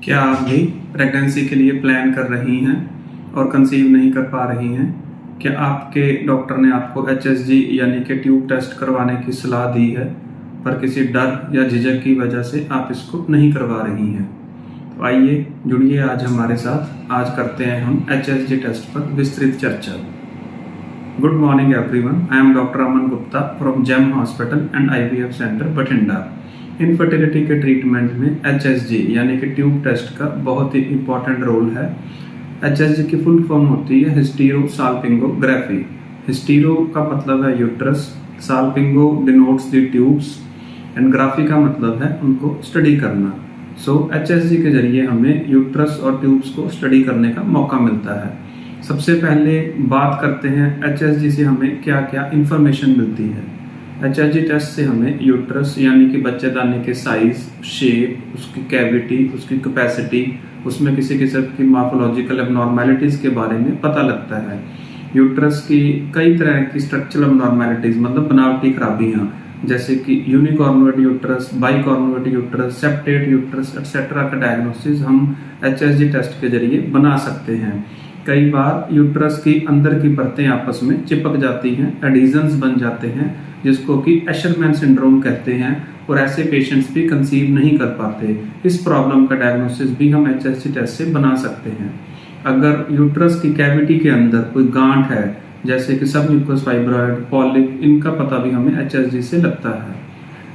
क्या आप भी प्रेगनेंसी के लिए प्लान कर रही हैं और कंसीव नहीं कर पा रही हैं? क्या आपके डॉक्टर ने आपको HSG यानी कि ट्यूब टेस्ट करवाने की सलाह दी है, पर किसी डर या झिझक की वजह से आप इसको नहीं करवा रही हैं? तो आइए जुड़िए आज हमारे साथ। आज करते हैं हम HSG टेस्ट पर विस्तृत चर्चा। Good morning everyone, I am doctor Aman Gupta from Gem hospital and IVF centre Bathinda. Infertility के ट्रीटमेंट में HSG यानी कि ट्यूब टेस्ट का बहुत ही इम्पॉर्टेंट रोल है। HSG की फुल फॉर्म होती है हिस्टीरो साल्पिंगोग्राफी। हिस्टीरो का मतलब है uterus, salpingo denotes the tubes and graphy का मतलब है उनको स्टडी करना। HSG के जरिए हमें यूट्रस और ट्यूब्स को स्टडी करने का मौका मिलता है। सबसे पहले बात करते हैं HSG से हमें क्या क्या इंफॉर्मेशन मिलती है। HSG टेस्ट से हमें यूट्रस यानी कि बच्चेदानी के साइज, शेप, उसकी कैविटी, उसकी कैपेसिटी, उसमें किसी किस्म की मॉर्फोलॉजिकल एबनॉर्मैलिटीज के बारे में पता लगता है। यूट्रस की कई तरह की स्ट्रक्चरल एबनॉर्मैलिटीज मतलब बनावटी खराबियां, जैसे कि unicornuate uterus, bicornuate uterus, septate uterus etcetera का डायग्नोसिस हम HSG टेस्ट के जरिए बना सकते हैं। कई बार यूट्रस की अंदर की परतें आपस में चिपक जाती हैं, एडिशंस बन जाते हैं, जिसको कि एशरमैन सिंड्रोम कहते हैं, और ऐसे पेशेंट्स भी कंसीव नहीं कर पाते। इस प्रॉब्लम का डायग्नोसिस भी हम HSG टेस्ट से बना सकते हैं। अगर यूट्रस की कैविटी के अंदर कोई गांठ है, जैसे कि सबम्यूकस फाइब्रॉइड, पॉलिप, इनका पता भी हमें HSG से लगता है।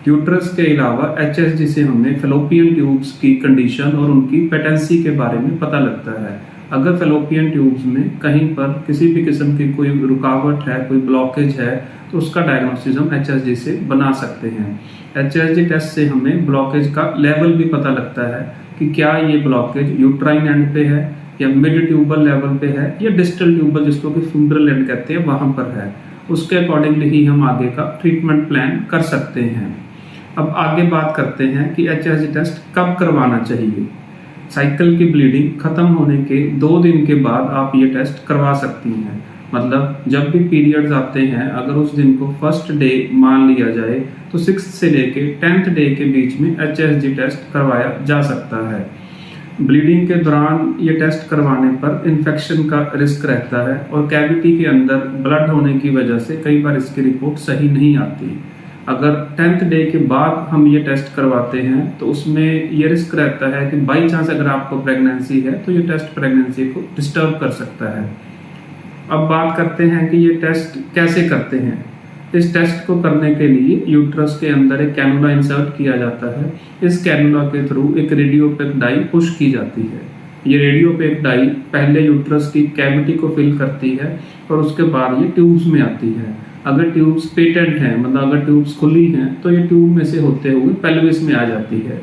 यूट्रस के अलावा HSG से हमें फेलोपियन ट्यूब्स की कंडीशन और उनकी पेटेंसी के बारे में पता लगता है। अगर फेलोपियन ट्यूब्स में कहीं पर किसी भी किस्म की कोई रुकावट है, कोई ब्लॉकेज है, तो उसका डायग्नोसिस हम HSG से बना सकते हैं। HSG टेस्ट से हमें ब्लॉकेज का लेवल भी पता लगता है कि क्या ये ब्लॉकेज यूट्राइन एंड पे है या मिड ट्यूबल लेवल पे है या डिस्टल ट्यूबल जिसको कि फिब्रल एंड कहते हैं वहां पर है। उसके अकॉर्डिंगली ही हम आगे का ट्रीटमेंट प्लान कर सकते हैं। अब आगे बात करते हैं कि HSG टेस्ट कब करवाना चाहिए। साइकिल की ब्लीडिंग खत्म होने के 2 दिन के बाद आप ये टेस्ट करवा सकती हैं। मतलब जब भी पीरियड्स आते हैं, अगर उस दिन को फर्स्ट डे मान लिया जाए तो 6th से लेके 10th डे के बीच में HSG टेस्ट करवाया जा सकता है। ब्लीडिंग के दौरान ये टेस्ट करवाने पर इन्फेक्शन का रिस्क रहता है और कैविटी के अंदर ब्लड होने की वजह से कई बार इसकी रिपोर्ट सही नहीं आती। अगर 10th डे के बाद हम ये टेस्ट करवाते हैं तो उसमें ये रिस्क रहता है कि बाई चांस अगर आपको प्रेगनेंसी है तो ये टेस्ट प्रेगनेंसी को डिस्टर्ब कर सकता है। अब बात करते हैं कि ये टेस्ट कैसे करते हैं। इस टेस्ट को करने के लिए यूट्रस के अंदर एक कैनुला इंसर्ट किया जाता है। इस कैनुला के थ्रू एक रेडियोपेक डाई पुश की जाती है। ये रेडियोपेक डाई पहले यूट्रस की कैविटी को फिल करती है और उसके बाद ये ट्यूब्स में आती है। अगर ट्यूब्स पेटेंट हैं, मतलब अगर ट्यूब्स खुली हैं, तो ये ट्यूब में से होते हुए पेल्विस में आ जाती है।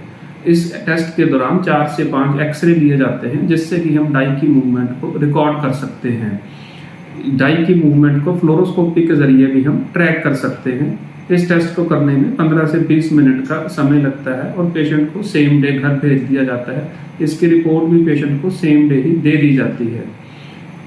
इस टेस्ट के दौरान 4 से 5 एक्सरे लिए जाते हैं, जिससे कि हम डाई की मूवमेंट को रिकॉर्ड कर सकते हैं। डाई की मूवमेंट को फ्लोरोस्कोपी के जरिए भी हम ट्रैक कर सकते हैं। इस टेस्ट को करने में 15 से 20 मिनट का समय लगता है और पेशेंट को सेम डे घर भेज दिया जाता है। इसकी रिपोर्ट भी पेशेंट को सेम डे ही दे दी जाती है।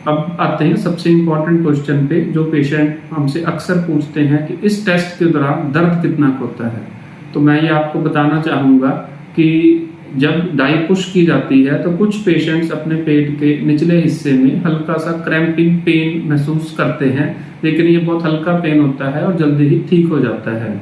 अब आते हैं सबसे इम्पोर्टेंट क्वेश्चन पे, जो पेशेंट हमसे अक्सर पूछते हैं कि इस टेस्ट के दौरान दर्द कितना होता है। तो मैं ये आपको बताना चाहूँगा कि जब डाई पुश की जाती है तो कुछ पेशेंट्स अपने पेट के निचले हिस्से में हल्का सा क्रैम्पिंग पेन महसूस करते हैं, लेकिन ये बहुत हल्का पेन होता है और जल्दी ही ठीक हो जाता है।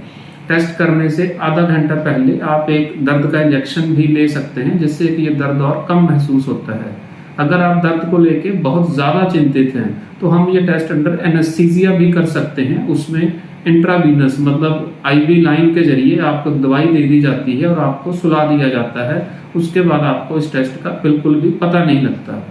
टेस्ट करने से आधा घंटा पहले आप एक दर्द का इंजेक्शन भी ले सकते हैं, जिससे कि ये दर्द और कम महसूस होता है। अगर आप दर्द को लेके बहुत ज़्यादा चिंतित हैं तो हम ये टेस्ट अंडर एनेस्थीसिया भी कर सकते हैं। उसमें इंट्रावीनस मतलब IV लाइन के जरिए आपको दवाई दे दी जाती है और आपको सुला दिया जाता है। उसके बाद आपको इस टेस्ट का बिल्कुल भी पता नहीं लगता।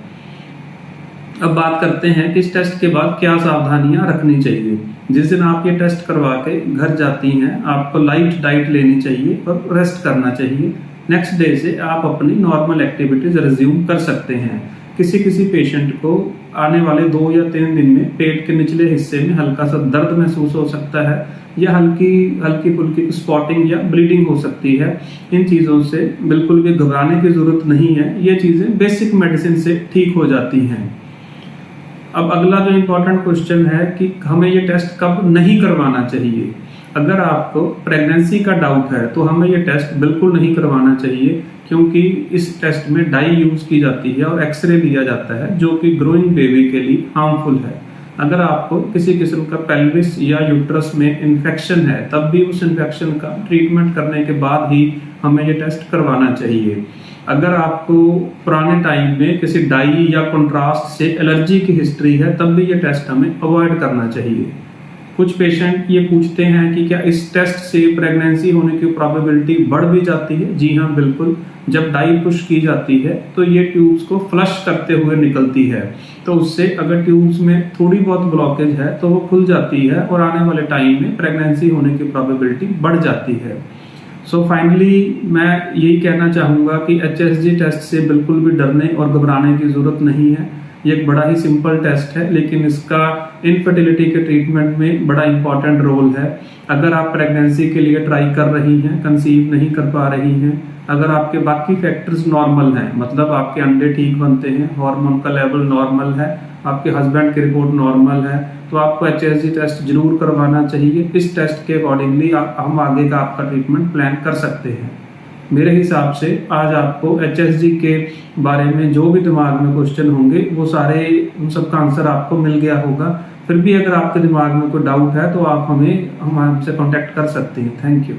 अब बात करते हैं कि इस टेस्ट के बाद क्या सावधानियां रखनी चाहिए। जिस दिन आप ये टेस्ट करवा के घर जाती हैं, आपको लाइट डाइट लेनी चाहिए और रेस्ट करना चाहिए। नेक्स्ट डे से आप अपनी नॉर्मल एक्टिविटीज रिज्यूम कर सकते हैं। किसी पेशेंट को आने वाले 2 या 3 दिन में पेट के निचले हिस्से में हल्का सा दर्द महसूस हो सकता है या हल्की फुल्की स्पॉटिंग या ब्लीडिंग हो सकती है। इन चीज़ों से बिल्कुल भी घबराने की जरूरत नहीं है। ये चीज़ें बेसिक मेडिसिन से ठीक हो जाती हैं। अब अगला जो इम्पोर्टेंट क्वेश्चन है कि हमें ये टेस्ट कब नहीं करवाना चाहिए। अगर आपको प्रेगनेंसी का डाउट है तो हमें ये टेस्ट बिल्कुल नहीं करवाना चाहिए, क्योंकि इस टेस्ट में डाई यूज की जाती है और एक्सरे लिया जाता है जो कि ग्रोइंग बेबी के लिए हार्मफुल है। अगर आपको किसी किस्म का पेल्विस या यूट्रस में इन्फेक्शन है तब भी उस इन्फेक्शन का ट्रीटमेंट करने के बाद ही हमें ये टेस्ट करवाना चाहिए। अगर आपको पुराने टाइम में किसी डाई या कंट्रास्ट से एलर्जी की हिस्ट्री है तब भी ये टेस्ट हमें अवॉइड करना चाहिए। कुछ पेशेंट ये पूछते हैं कि क्या इस टेस्ट से प्रेगनेंसी होने की प्रोबेबिलिटी बढ़ भी जाती है। जी हाँ, बिल्कुल। जब डाई पुश की जाती है तो ये ट्यूब्स को फ्लश करते हुए निकलती है, तो उससे अगर ट्यूब्स में थोड़ी बहुत ब्लॉकेज है तो वो खुल जाती है और आने वाले टाइम में प्रेगनेंसी होने की प्रोबेबिलिटी बढ़ जाती है। सो फाइनली मैं यही कहना चाहूँगा कि HSG टेस्ट से बिल्कुल भी डरने और घबराने की ज़रूरत नहीं है। ये एक बड़ा ही सिंपल टेस्ट है, लेकिन इसका इनफर्टिलिटी के ट्रीटमेंट में बड़ा इंपॉर्टेंट रोल है। अगर आप प्रेगनेंसी के लिए ट्राई कर रही हैं, कंसीव नहीं कर पा रही हैं, अगर आपके बाकी फैक्टर्स नॉर्मल हैं, मतलब आपके अंडे ठीक बनते हैं, हार्मोन का लेवल नॉर्मल है, आपके हस्बैंड की रिपोर्ट नॉर्मल है, तो आपको HSG टेस्ट जरूर करवाना चाहिए। इस टेस्ट के अकॉर्डिंगली हम आगे का आपका ट्रीटमेंट प्लान कर सकते हैं। मेरे हिसाब से आज आपको HSG के बारे में जो भी दिमाग में क्वेश्चन होंगे वो सारे उन सब का आंसर आपको मिल गया होगा। फिर भी अगर आपके दिमाग में कोई डाउट है तो आप हमसे कांटेक्ट कर सकते हैं। Thank you.